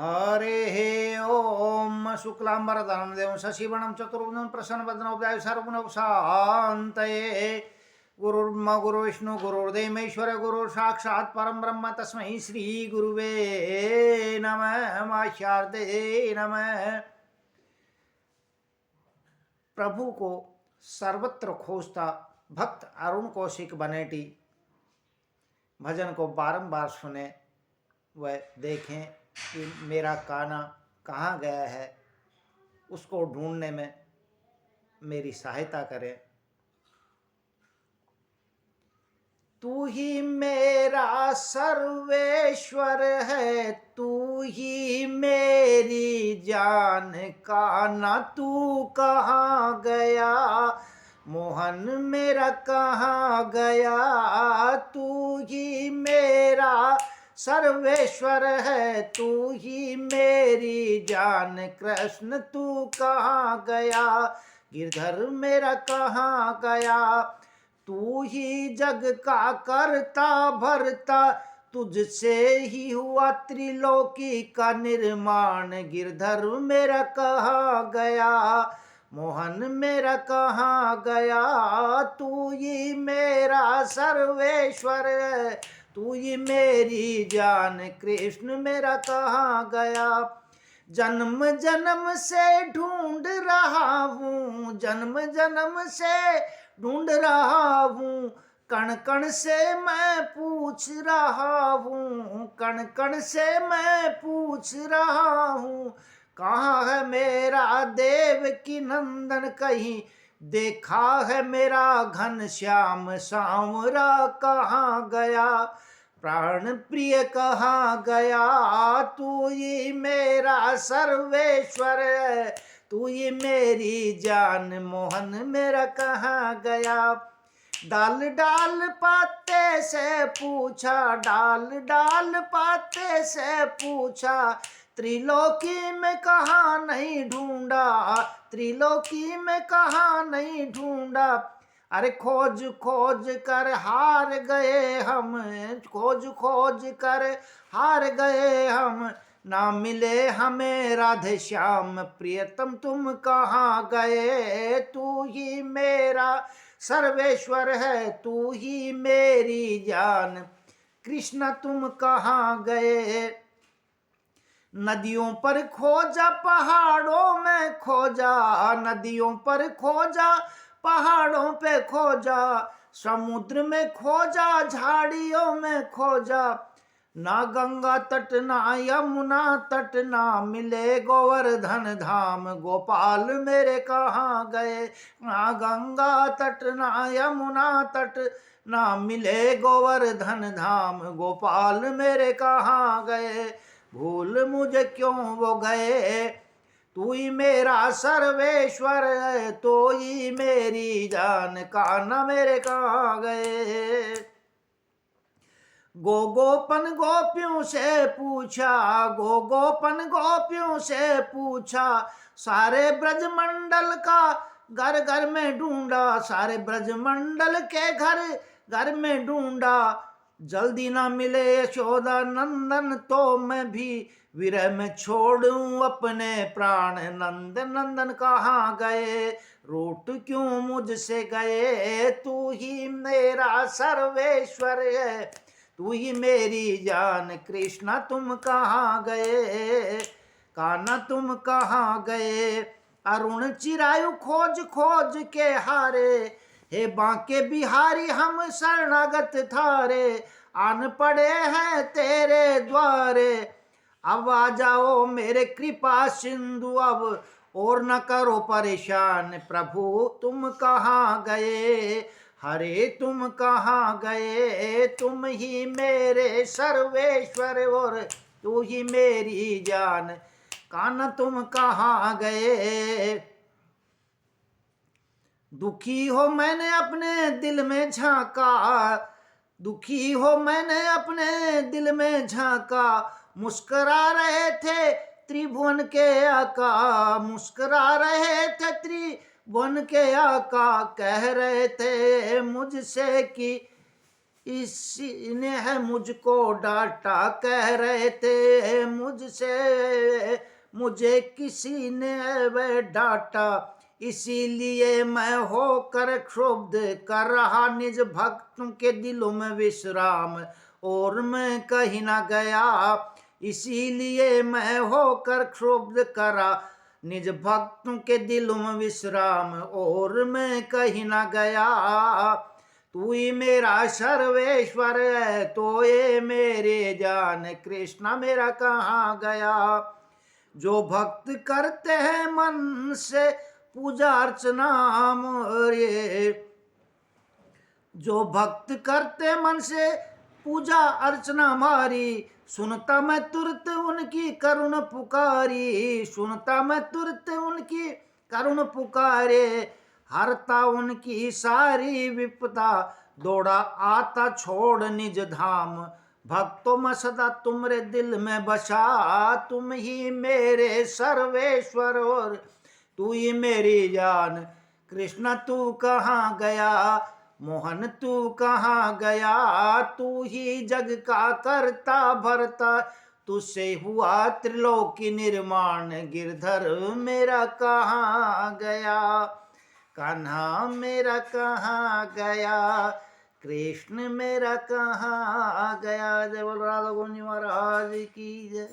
हरे ओम शुक्लांबरधरं देवं शशिवर्णं चतुर्भुजं प्रसन्नवदनं सर्वविघ्नोपशान्तये गुरुर्ब्रह्मा गुरुर्विष्णु गुरुर्देव महेश्वर गुरु साक्षात् परम ब्रह्म तस्मै श्री गुरुवे नमः माशार्दे नमः। प्रभु को सर्वत्र खोजता भक्त अरुण कौशिक बनेटी भजन को बारंबार सुने व देखें कि मेरा काना कहाँ गया है, उसको ढूंढने में मेरी सहायता करें। तू ही मेरा सर्वेश्वर है, तू ही मेरी जान, काना तू कहाँ गया, मोहन मेरा कहाँ गया। तू ही मेरा सर्वेश्वर है, तू ही मेरी जान, कृष्ण तू कहाँ गया, गिरधर मेरा कहाँ गया। तू ही जग का करता भरता, तुझसे ही हुआ त्रिलोकी का निर्माण, गिरधर मेरा कहाँ गया, मोहन मेरा कहाँ गया। तू ही मेरा सर्वेश्वर है, तू ही मेरी जान, कृष्ण मेरा कहाँ गया। जन्म जन्म से ढूंढ रहा हूँ, जन्म जन्म से ढूंढ रहा हूँ, कण कण से मैं पूछ रहा हूँ, कण कण से मैं पूछ रहा हूँ, कहाँ है मेरा देव की नंदन, कहीं देखा है मेरा घन श्याम सांवरा कहाँ गया, प्राण प्रिय कहाँ गया। तू ही मेरा सर्वेश्वर है, तू ही मेरी जान, मोहन मेरा कहाँ गया। डाल डाल पाते से पूछा, डाल डाल पाते से पूछा, त्रिलोकी में कहाँ नहीं ढूंढा, त्रिलोकी में कहाँ नहीं ढूंढा। अरे खोज खोज कर हार गए हम, खोज खोज कर हार गए हम, ना मिले हमें राधे श्याम, प्रियतम तुम कहाँ गए। तू ही मेरा सर्वेश्वर है, तू ही मेरी जान, कृष्ण तुम कहाँ गए। नदियों पर खोजा पहाड़ों में खोजा, नदियों पर खोजा पहाड़ों पे खोजा, समुद्र में खोजा झाड़ियों में खोजा, ना गंगा तट ना यमुना तट, ना मिले गोवर्धन धाम, गोपाल मेरे कहाँ गए। ना गंगा तट ना यमुना तट, ना मिले गोवर्धन धाम, गोपाल मेरे कहाँ गए। भूल मुझे क्यों वो गए, तू ही मेरा सर्वेश्वर है, तो ही मेरी जान, कान्हा मेरे कहाँ गए। गोपन गोपियों से पूछा, गोपन गोपियों से पूछा, सारे ब्रजमंडल का घर घर में ढूंढा, सारे ब्रजमंडल के घर घर में ढूंढा, जल्दी ना मिले यशोदा नंदन, तो मैं भी विरह में छोड़ूं अपने प्राण, नंद नंदन कहाँ गए, रूठ क्यों मुझसे गए। तू ही मेरा सर्वेश्वर है, तू ही मेरी जान, कृष्णा तुम कहाँ गए, कान्हा तुम कहाँ गए। अरुण चिरायु खोज खोज के हारे, हे बांके बिहारी हम शरणागत थारे, आन पड़े हैं तेरे द्वारे, अब आ जाओ मेरे कृपा सिंधु, अब और न करो परेशान, प्रभु तुम कहाँ गए, हरे तुम कहाँ गए। तुम ही मेरे सर्वेश्वर और तू ही मेरी जान, कान्हा तुम कहाँ गए। दुखी हो मैंने अपने दिल में झांका, दुखी हो मैंने अपने दिल में झांका, मुस्करा रहे थे त्रिभुवन के आका, मुस्करा रहे थे त्रिभुवन के आका, कह रहे थे मुझसे कि इसी ने है मुझको डांटा, कह रहे थे मुझसे मुझे किसी ने वह डांटा, इसीलिए मैं होकर क्षुब्ध कर रहा निज भक्तों के दिलों में विश्राम, और मैं कहीं ना गया। इसीलिए मैं होकर क्षुब्ध करा निज भक्तों के दिलों में विश्राम, और मैं कहीं ना गया। तू ही मेरा सर्वेश्वर है, तो ये मेरे जान कृष्णा मेरा कहाँ गया। जो भक्त करते हैं मन से पूजा अर्चना रे, जो भक्त करते मन से पूजा अर्चना हमारी, सुनता मैं तुरंत उनकी करुण पुकारी, सुनता मैं तुरंत उनकी करुण पुकारे, हरता उनकी सारी विपदा, दौड़ा आता छोड़ निज धाम। भक्तों में सदा तुम्हारे दिल में बसा, तुम ही मेरे सर्वेश्वर और तू ही मेरी जान। कृष्ण तू कहाँ गया, मोहन तू कहाँ गया, तू ही जग का करता भरता, तुझसे हुआ त्रिलोकी निर्माण, गिरधर मेरा कहाँ गया, कान्हा मेरा कहाँ गया, कृष्ण मेरा कहाँ गया। जय बोल राधा गोविंद महाराज की जय।